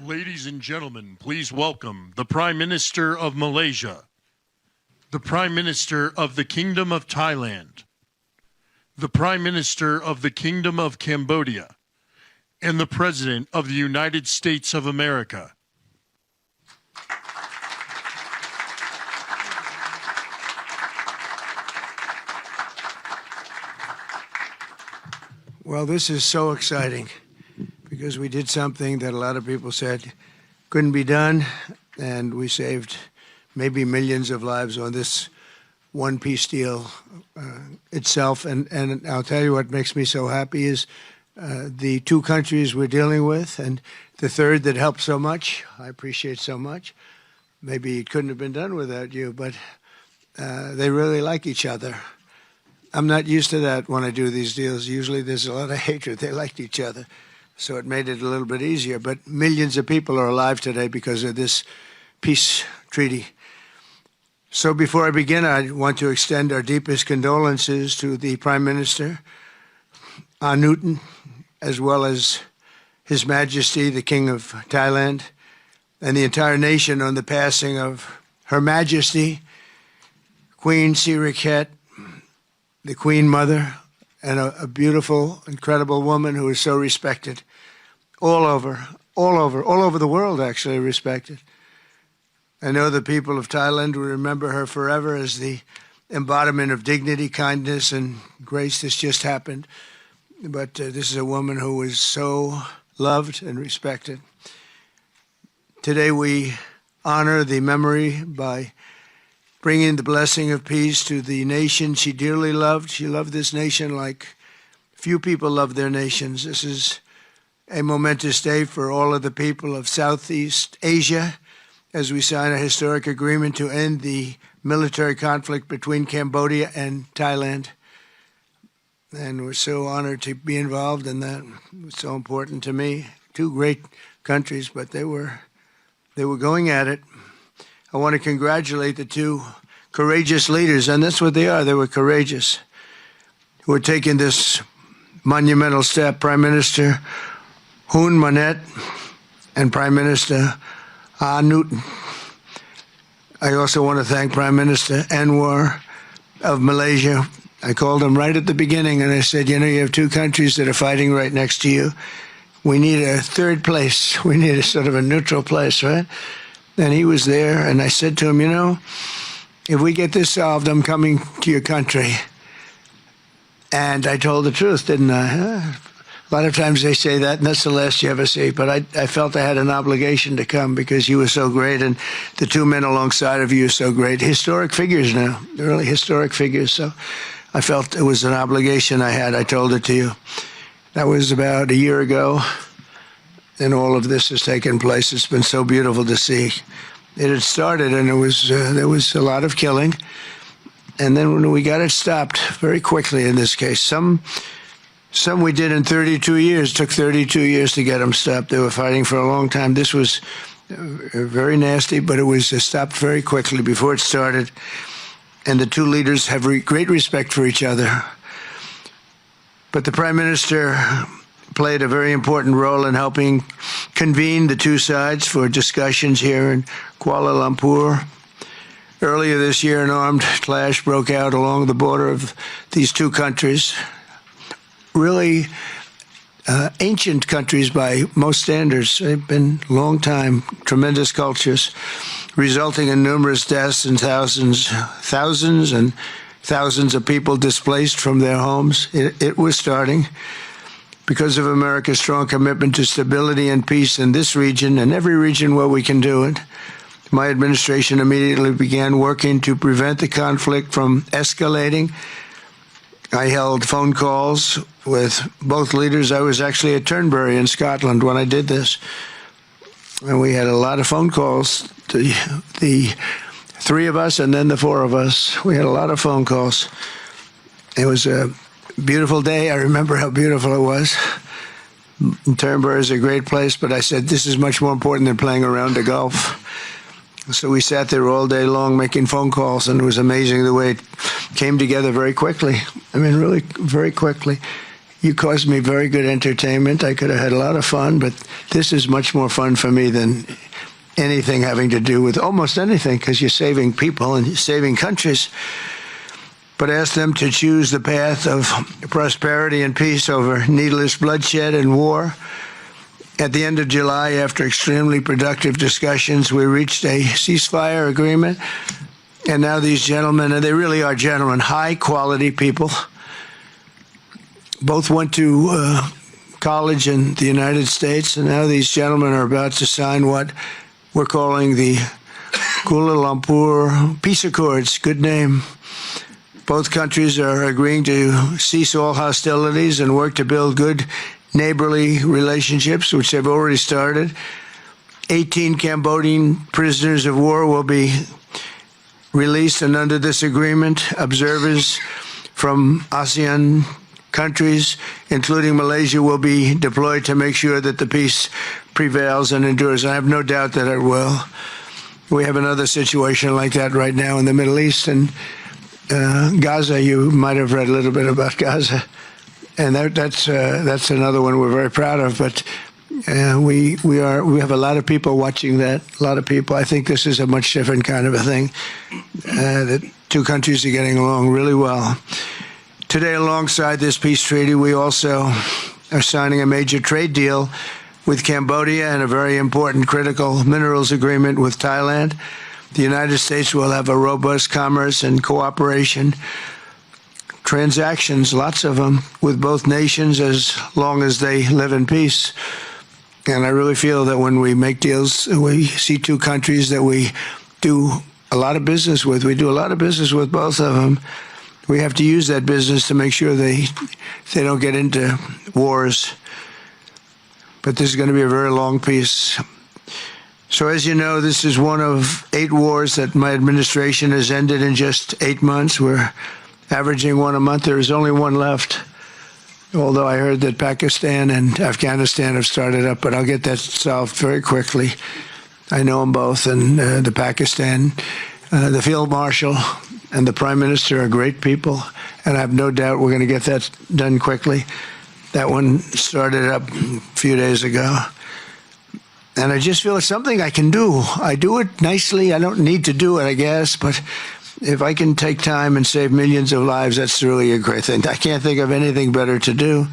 Ladies and gentlemen, please welcome the Prime Minister of Malaysia, the Prime Minister of the Kingdom of Thailand, the Prime Minister of the Kingdom of Cambodia, and the President of the United States of America. Well, this is so exciting because we did something that a lot of people said couldn't be done, and we saved maybe millions of lives on this one peace deal itself. And I'll tell you what makes me so happy is the two countries we're dealing with, and the third that helped so much. I appreciate so much. Maybe it couldn't have been done without you, but they really like each other. I'm not used to that when I do these deals. Usually there's a lot of hatred. They liked each other, so it made it a little bit easier. But millions of people are alive today because of this peace treaty. So before I begin, I want to extend our deepest condolences to the Prime Minister, Newton, as well as His Majesty, the King of Thailand, and the entire nation on the passing of Her Majesty, Queen Sirikhet, the Queen Mother, and a beautiful, incredible woman who is so respected all over the world, actually respected. I know the people of Thailand will remember her forever as the embodiment of dignity, kindness, and grace. This just happened. But this is a woman who was so loved and respected. Today we honor the memory by bringing the blessing of peace to the nation she dearly loved. She loved this nation like few people love their nations. This is a momentous day for all of the people of Southeast Asia as we sign a historic agreement to end the military conflict between Cambodia and Thailand. And we're so honored to be involved in that. It was so important to me. Two great countries, but they were going at it. I want to congratulate the two courageous leaders, and that's what they are. They were courageous, who are taking this monumental step. Prime Minister Hun Manet and Prime Minister Newton. I also want to thank Prime Minister Anwar of Malaysia. I called him right at the beginning, and I said, you know, you have two countries that are fighting right next to you. We need a third place. We need a sort of a neutral place, right? And he was there, and I said to him, you know, if we get this solved, I'm coming to your country. And I told the truth, didn't I? A lot of times they say that, and that's the last you ever see. But I felt I had an obligation to come because you were so great, and the two men alongside of you are so great. Historic figures now, really historic figures. So I felt it was an obligation I had. I told it to you. That was about a year ago. And all of this has taken place. It's been so beautiful to see. It had started, and there was a lot of killing. And then when we got it stopped very quickly in this case, some we did in 32 years. It took 32 years to get them stopped. They were fighting for a long time. This was very nasty, but it was stopped very quickly before it started. And the two leaders have great respect for each other. But the Prime Minister played a very important role in helping convene the two sides for discussions here in Kuala Lumpur. Earlier this year, an armed clash broke out along the border of these two countries. Really ancient countries by most standards. They've been long time, tremendous cultures, resulting in numerous deaths and thousands and thousands of people displaced from their homes. It was starting. Because of America's strong commitment to stability and peace in this region and every region where we can do it, my administration immediately began working to prevent the conflict from escalating. I held phone calls with both leaders. I was actually at Turnberry in Scotland when I did this. And we had a lot of phone calls, the three of us and then the four of us. We had a lot of phone calls. It was a beautiful day. I remember how beautiful it was. Turnberry is a great place, but I said, this is much more important than playing around the Gulf. So we sat there all day long making phone calls, and it was amazing the way it came together very quickly. I mean, really very quickly. You caused me very good entertainment. I could have had a lot of fun, but this is much more fun for me than anything having to do with almost anything, because you're saving people and you're saving countries. But ask them to choose the path of prosperity and peace over needless bloodshed and war. At the end of July, after extremely productive discussions, we reached a ceasefire agreement. And now these gentlemen, and they really are gentlemen, high-quality people, both went to college in the United States, and now these gentlemen are about to sign what we're calling the Kuala Lumpur Peace Accords. Good name. Both countries are agreeing to cease all hostilities and work to build good neighborly relationships, which they've already started. 18 Cambodian prisoners of war will be released, and under this agreement, observers from ASEAN countries, including Malaysia, will be deployed to make sure that the peace prevails and endures. I have no doubt that it will. We have another situation like that right now in the Middle East, and Gaza. You might have read a little bit about Gaza, and that's another one we're very proud of. But we have a lot of people watching that. A lot of people. I think this is a much different kind of a thing. The two countries are getting along really well. Today, alongside this peace treaty, we also are signing a major trade deal with Cambodia and a very important critical minerals agreement with Thailand. The United States will have a robust commerce and cooperation transactions, lots of them, with both nations as long as they live in peace. And I really feel that when we make deals, we see two countries that we do a lot of business with. We do a lot of business with both of them. We have to use that business to make sure they don't get into wars. But this is going to be a very long peace. So as you know, this is one of 8 wars that my administration has ended in just 8 months. We're averaging one a month. There is only one left, although I heard that Pakistan and Afghanistan have started up, but I'll get that solved very quickly. I know them both, and the Pakistan, the Field Marshal and the Prime Minister are great people, and I have no doubt we're going to get that done quickly. That one started up a few days ago. And I just feel it's something I can do. I do it nicely. I don't need to do it, I guess, but if I can take time and save millions of lives, that's really a great thing. I can't think of anything better to do.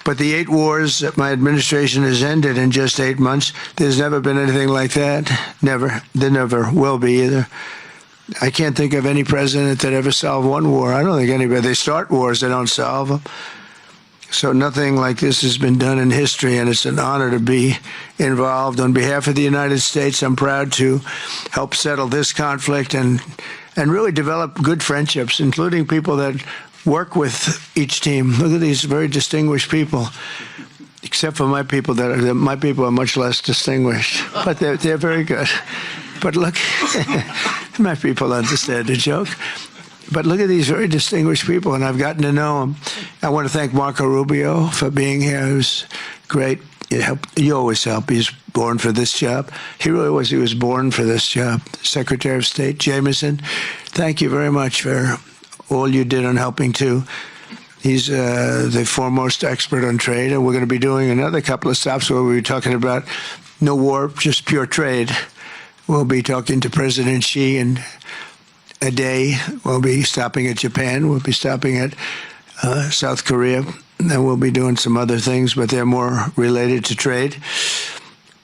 But the 8 wars that my administration has ended in just 8 months, there's never been anything like that. Never. There never will be either. I can't think of any president that ever solved one war. I don't think anybody. They start wars, they don't solve them. So nothing like this has been done in history, and it's an honor to be involved. On behalf of the United States, I'm proud to help settle this conflict and really develop good friendships, including people that work with each team. Look at these very distinguished people, except for my people. My people are much less distinguished, but they're very good. But look, my people understand the joke. But look at these very distinguished people, and I've gotten to know them. I want to thank Marco Rubio for being here. He was great. You always help. He's born for this job. He really was. He was born for this job. Secretary of State Jameson, thank you very much for all you did on helping, too. He's the foremost expert on trade, and we're going to be doing another couple of stops where we'll be talking about no war, just pure trade. We'll be talking to President Xi in a day. We'll be stopping at Japan. We'll be stopping at South Korea. And we'll be doing some other things, but they're more related to trade.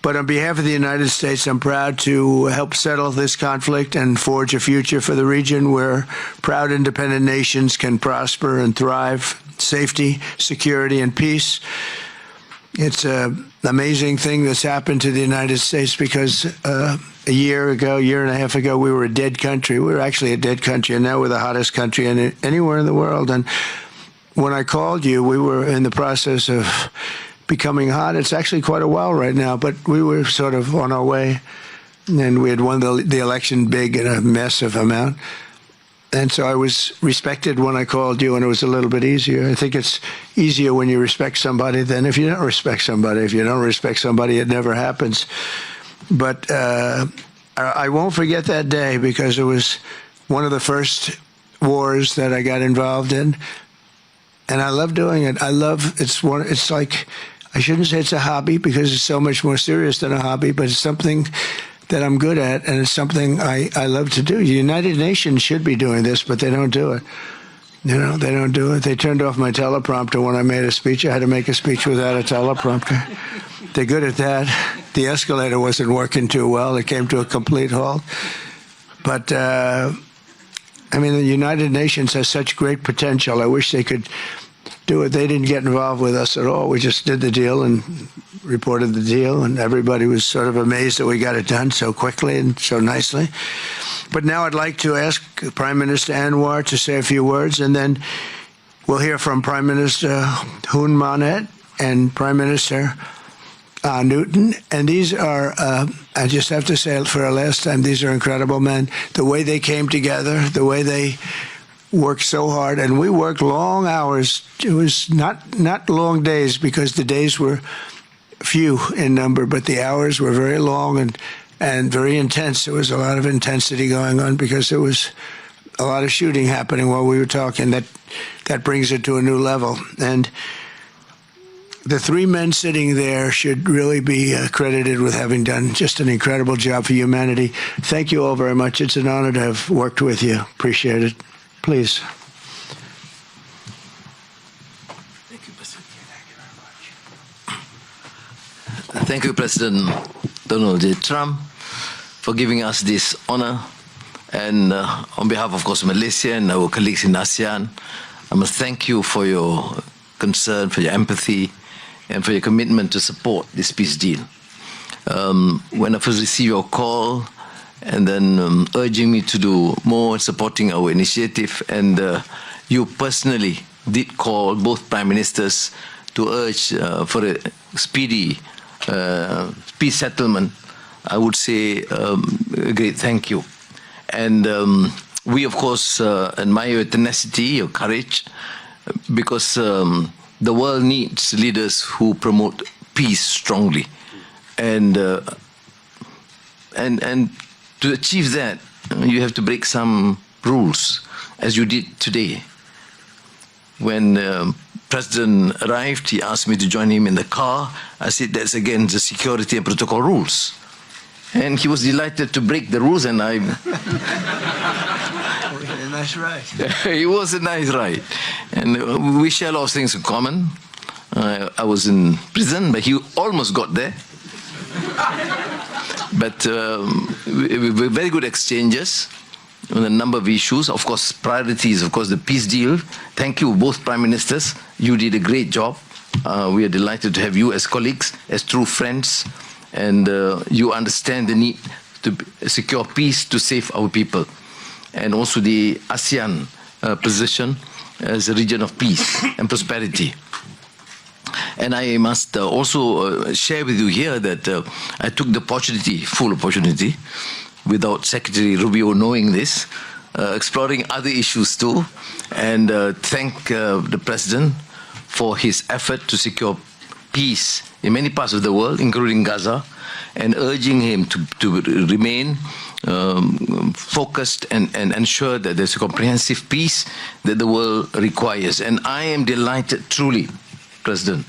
But on behalf of the United States, I'm proud to help settle this conflict and forge a future for the region where proud independent nations can prosper and thrive, safety, security, and peace. It's an amazing thing that's happened to the United States because a year and a half ago, we were a dead country. We were actually a dead country, and now we're the hottest country anywhere in the world. And when I called you, we were in the process of becoming hot. It's actually quite a while right now, but we were sort of on our way, and we had won the election big in a massive amount. And so I was respected when I called you, and it was a little bit easier. I think it's easier when you respect somebody than if you don't respect somebody. If you don't respect somebody, it never happens. But I won't forget that day because it was one of the first wars that I got involved in. and I love doing it. It's like, I shouldn't say it's a hobby because it's so much more serious than a hobby, but it's something that I'm good at, and it's something I love to do. The United Nations should be doing this, but they don't do it. You know, they don't do it. They turned off my teleprompter when I made a speech. I had to make a speech without a teleprompter. They're good at that. The escalator wasn't working too well. It came to a complete halt. But, I mean, the United Nations has such great potential. I wish they could do it. They didn't get involved with us at all. We just did the deal and reported the deal, and everybody was sort of amazed that we got it done so quickly and so nicely. But now I'd like to ask Prime Minister Anwar to say a few words, and then we'll hear from Prime Minister Hun Manet and Prime Minister Newton. And these are, I just have to say it for a last time, these are incredible men. The way they came together, the way they worked so hard, and we worked long hours. It was not long days because the days were few in number, but the hours were very long and very intense. There was a lot of intensity going on because there was a lot of shooting happening while we were talking. That brings it to a new level. And the three men sitting there should really be credited with having done just an incredible job for humanity. Thank you all very much. It's an honor to have worked with you. Appreciate it. Please. Thank you, President. Thank you, President Donald J. Trump, for giving us this honor. And on behalf, of course, of Malaysia and our colleagues in ASEAN, I must thank you for your concern, for your empathy, and for your commitment to support this peace deal. When I first received your call, and then urging me to do more, supporting our initiative, and you personally did call both prime ministers to urge for a speedy peace settlement, I would say a great thank you. And we, of course, admire your tenacity, your courage, because the world needs leaders who promote peace strongly. And to achieve that, you have to break some rules, as you did today. When President arrived, he asked me to join him in the car. I said, that's against the security and protocol rules. And he was delighted to break the rules, and I... A nice ride. It was a nice ride. And we share a lot of things in common. I was in prison, but he almost got there. But very good exchanges on a number of issues. Of course, priorities, of course, the peace deal. Thank you, both prime ministers. You did a great job. We are delighted to have you as colleagues, as true friends, and you understand the need to secure peace to save our people, and also the ASEAN position as a region of peace and prosperity. And I must also share with you here that I took the opportunity, full opportunity, without Secretary Rubio knowing this, exploring other issues too, and thank the President for his effort to secure peace in many parts of the world, including Gaza, and urging him to remain focused and ensure that there's a comprehensive peace that the world requires. And I am delighted, truly, President,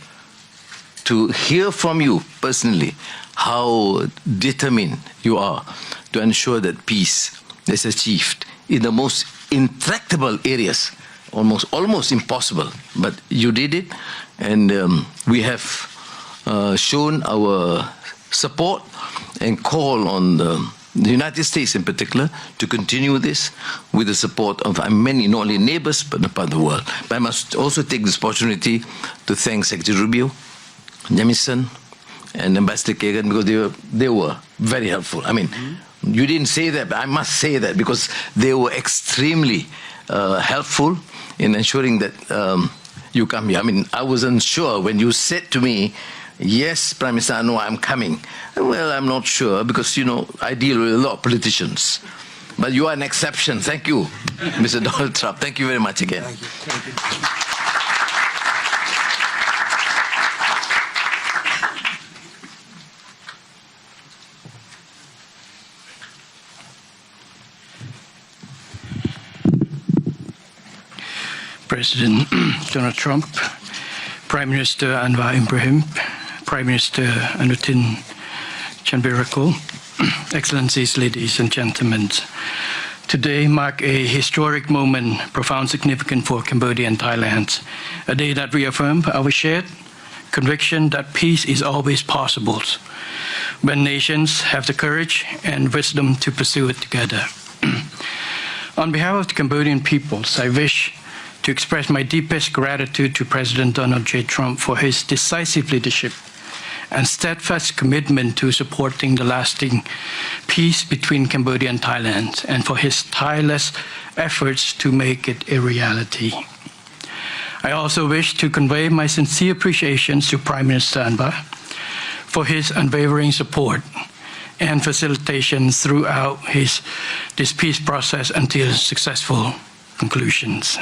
to hear from you personally how determined you are to ensure that peace is achieved in the most intractable areas, almost impossible. But you did it, and we have shown our support and call on the United States in particular to continue this with the support of many, not only neighbors, but a part of the world. But I must also take this opportunity to thank Secretary Rubio, Jamieson, and Ambassador Kagan, because they were very helpful. I mean, you didn't say that, but I must say that because they were extremely helpful in ensuring that you come here. I mean, I wasn't sure when you said to me, yes, Prime Minister Anwar, I'm coming. Well, I'm not sure because, you know, I deal with a lot of politicians. But you are an exception. Thank you, Mr. Donald Trump. Thank you very much again. Thank you. Thank you. President Donald Trump, Prime Minister Anwar Ibrahim, Prime Minister Anutin Chanvirakul, Excellencies, ladies and gentlemen. Today marks a historic moment, profound significance for Cambodia and Thailand, a day that reaffirms our shared conviction that peace is always possible when nations have the courage and wisdom to pursue it together. On behalf of the Cambodian peoples, I wish to express my deepest gratitude to President Donald J. Trump for his decisive leadership and steadfast commitment to supporting the lasting peace between Cambodia and Thailand, and for his tireless efforts to make it a reality. I also wish to convey my sincere appreciation to Prime Minister Anwar for his unwavering support and facilitation throughout this peace process until successful conclusions.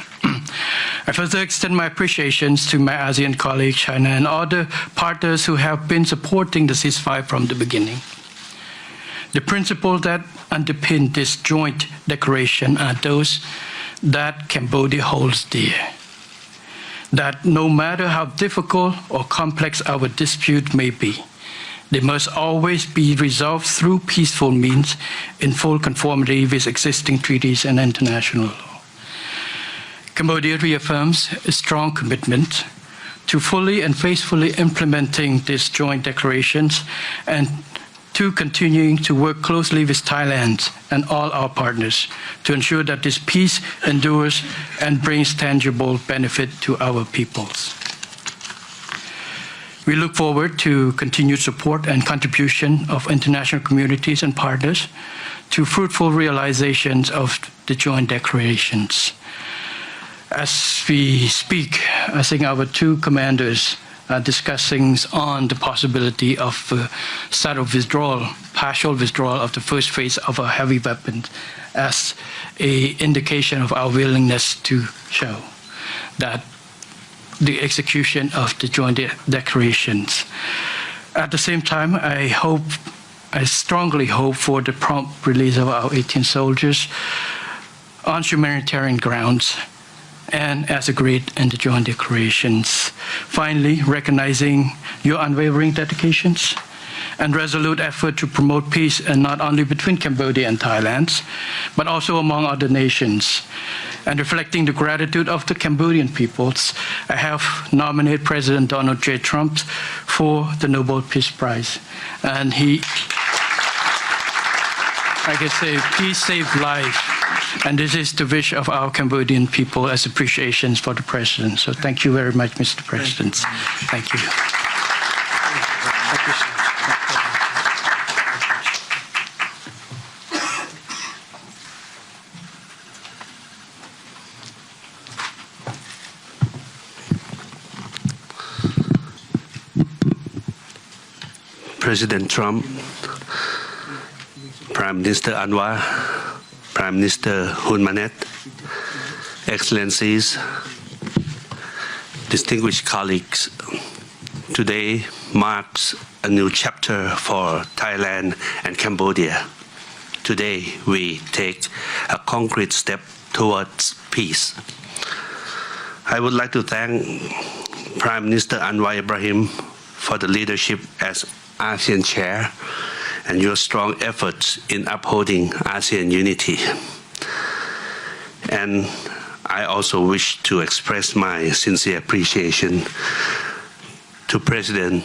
I further extend my appreciations to my ASEAN colleagues, China, and other partners who have been supporting the ceasefire from the beginning. The principles that underpin this joint declaration are those that Cambodia holds dear. That no matter how difficult or complex our dispute may be, they must always be resolved through peaceful means in full conformity with existing treaties and international law. Cambodia reaffirms a strong commitment to fully and faithfully implementing these joint declarations and to continuing to work closely with Thailand and all our partners to ensure that this peace endures and brings tangible benefit to our peoples. We look forward to continued support and contribution of international communities and partners to fruitful realizations of the joint declarations. As we speak, I think our two commanders are discussing on the possibility of start of withdrawal, partial withdrawal of the first phase of our heavy weapons as an indication of our willingness to show that the execution of the joint declarations. At the same time, I strongly hope for the prompt release of our 18 soldiers on humanitarian grounds and as agreed in the joint declarations. Finally, recognizing your unwavering dedications and resolute effort to promote peace, and not only between Cambodia and Thailand, but also among other nations. And reflecting the gratitude of the Cambodian peoples, I have nominated President Donald J. Trump for the Nobel Peace Prize. And he, I can say, peace saved life. And this is the wish of our Cambodian people as appreciations for the President. So thank you very much, Mr. President. Thank you. Thank you, sir. President Trump, Prime Minister Anwar, Prime Minister Hun Manet, Excellencies, distinguished colleagues, today marks a new chapter for Thailand and Cambodia. Today we take a concrete step towards peace. I would like to thank Prime Minister Anwar Ibrahim for the leadership as ASEAN Chair and your strong efforts in upholding ASEAN unity. And I also wish to express my sincere appreciation to President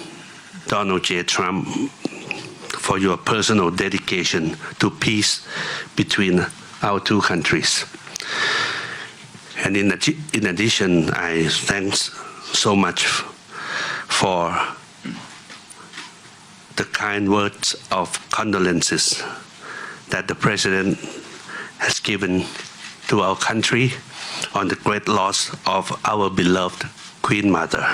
Donald J. Trump for your personal dedication to peace between our two countries. And in addition, I thanks so much for the kind words of condolences that the President has given to our country on the great loss of our beloved Queen Mother.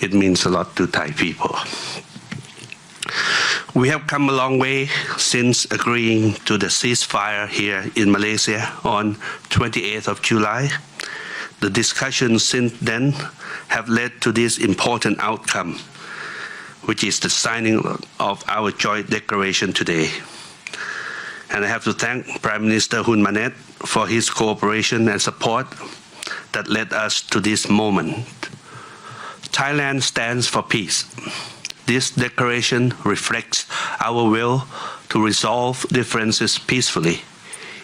It means a lot to Thai people. We have come a long way since agreeing to the ceasefire here in Malaysia on 28th of July. The discussions since then have led to this important outcome, which is the signing of our joint declaration today. And I have to thank Prime Minister Hun Manet for his cooperation and support, that led us to this moment. Thailand stands for peace. This declaration reflects our will to resolve differences peacefully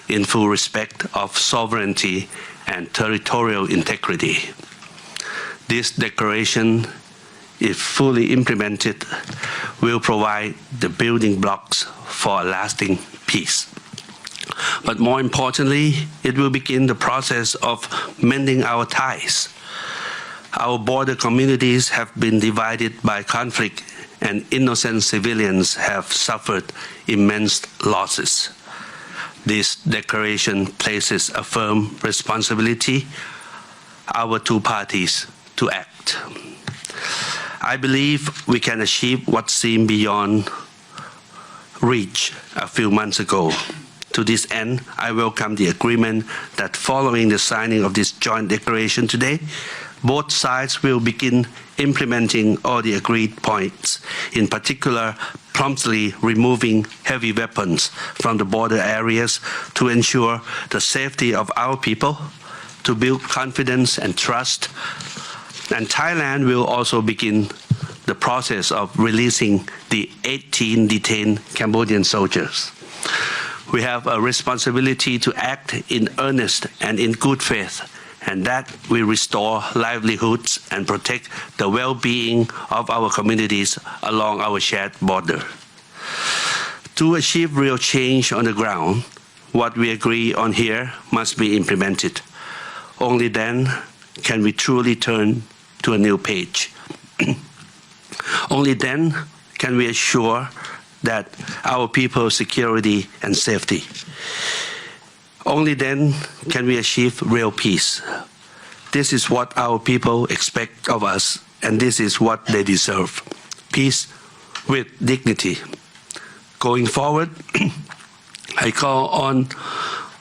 in full respect of sovereignty and territorial integrity. This declaration, if fully implemented, will provide the building blocks for a lasting peace. But more importantly, it will begin the process of mending our ties. Our border communities have been divided by conflict, and innocent civilians have suffered immense losses. This declaration places a firm responsibility on our two parties to act. I believe we can achieve what seemed beyond reach a few months ago. To this end, I welcome the agreement that following the signing of this joint declaration today, both sides will begin implementing all the agreed points, in particular, promptly removing heavy weapons from the border areas to ensure the safety of our people, to build confidence and trust. And Thailand will also begin the process of releasing the 18 detained Cambodian soldiers. We have a responsibility to act in earnest and in good faith, and that we restore livelihoods and protect the well-being of our communities along our shared border. To achieve real change on the ground, what we agree on here must be implemented. Only then can we truly turn to a new page. Only then can we assure that our people's security and safety. Only then can we achieve real peace. This is what our people expect of us, and this is what they deserve. Peace with dignity. Going forward, I call on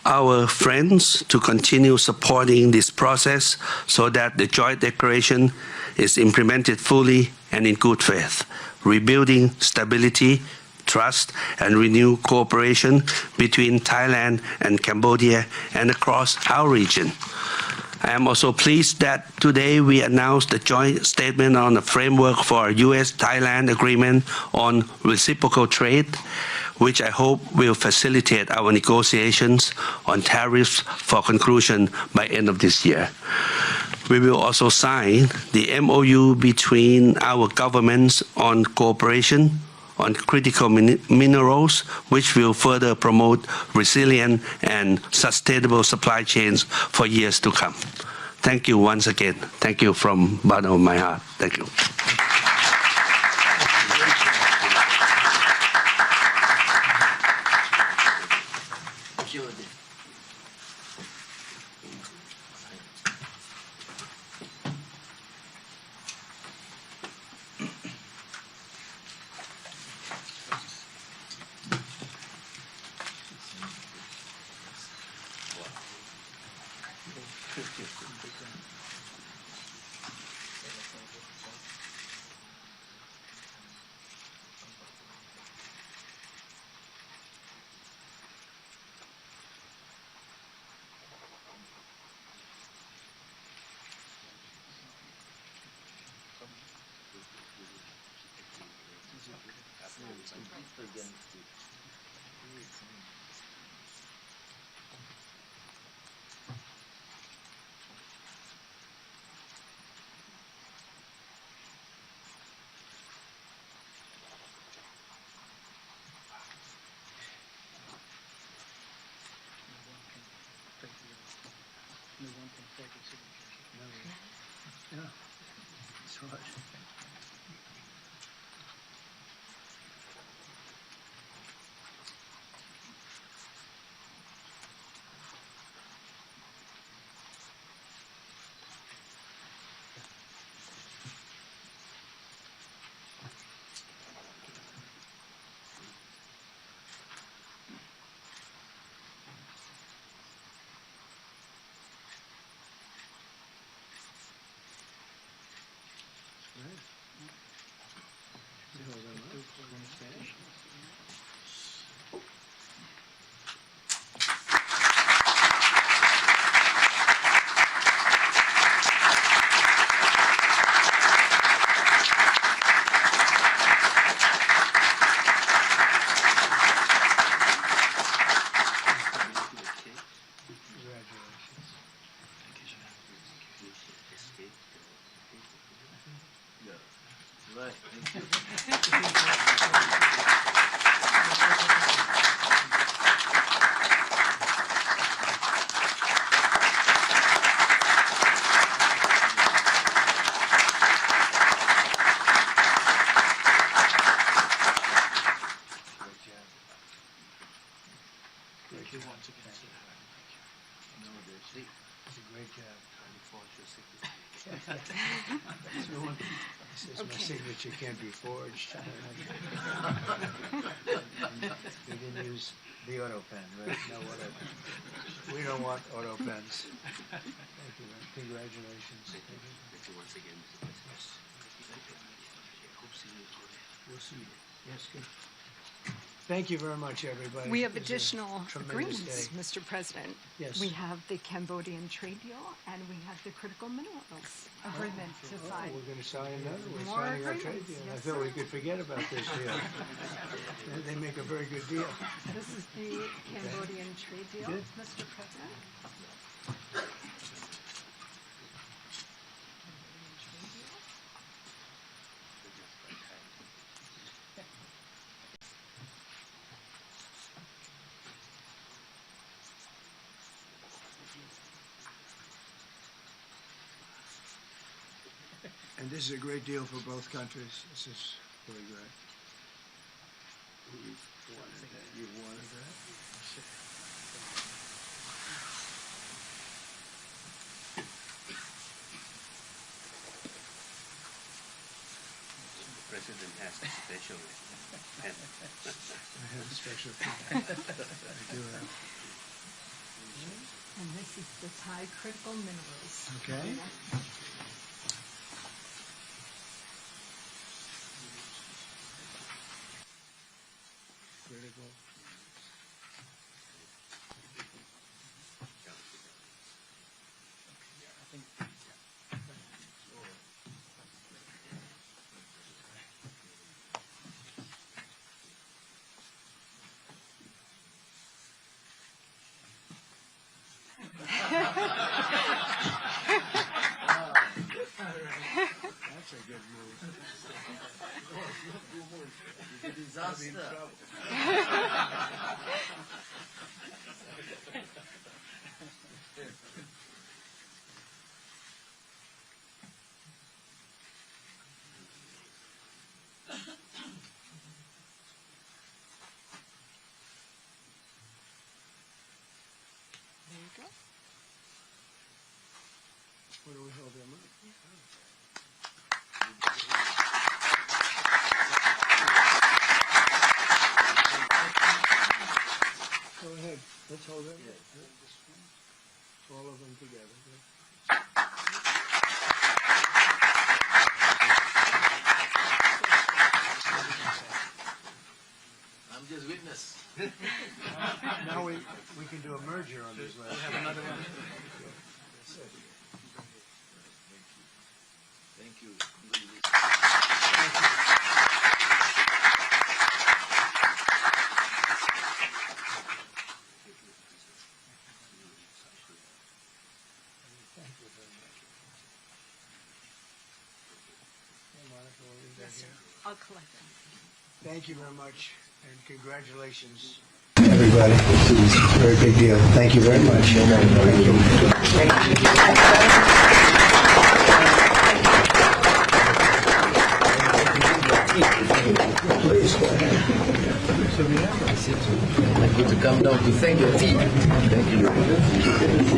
our friends to continue supporting this process so that the joint declaration is implemented fully and in good faith, rebuilding stability, trust, and renewed cooperation between Thailand and Cambodia and across our region. I am also pleased that today we announced a joint statement on a framework for a U.S.-Thailand agreement on reciprocal trade, which I hope will facilitate our negotiations on tariffs for conclusion by end of this year. We will also sign the MOU between our governments on cooperation on critical minerals, which will further promote resilient and sustainable supply chains for years to come. Thank you once again. Thank you from the bottom of my heart. Thank you. you. It's a great job. Says my signature can't be forged. We didn't use the auto pen, right? No auto pen. We don't want auto pens. Thank you, man. Congratulations. Thank you once again, Mr. President. We'll see you. Yes, good. Thank you very much, everybody. We have It was a additional tremendous agreements, day. Mr. President. Yes. We have the Cambodian trade deal, and we have the critical minerals agreement to Oh, sign. we're going to sign another. We're More signing our trade agreements, deal. I yes, thought we sir. could forget about this deal. They make a very good deal. This is the Cambodian trade deal, Good. Mr. President. And this is a great deal for both countries. This is really great. You wanted that. You wanted that. The President has a special pen. I have a special pen. I do have. And this is the Thai critical minerals. Okay. Critical. That's a good move. There you go. Where do we hold them up? Go ahead. Let's hold it. All of them together. I'm just witness. Now we can do a merger on these last. We have another one. Thank you. Thank you very much. Hey, Monica, we'll leave that here. I'll collect them. Thank you very much, and congratulations. Everybody, this is a very big deal. Thank you very much. I'm going to come down to thank your team. Thank you.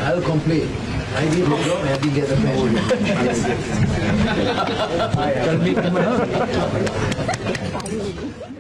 I'll complete. I did the job, I didn't get the measure.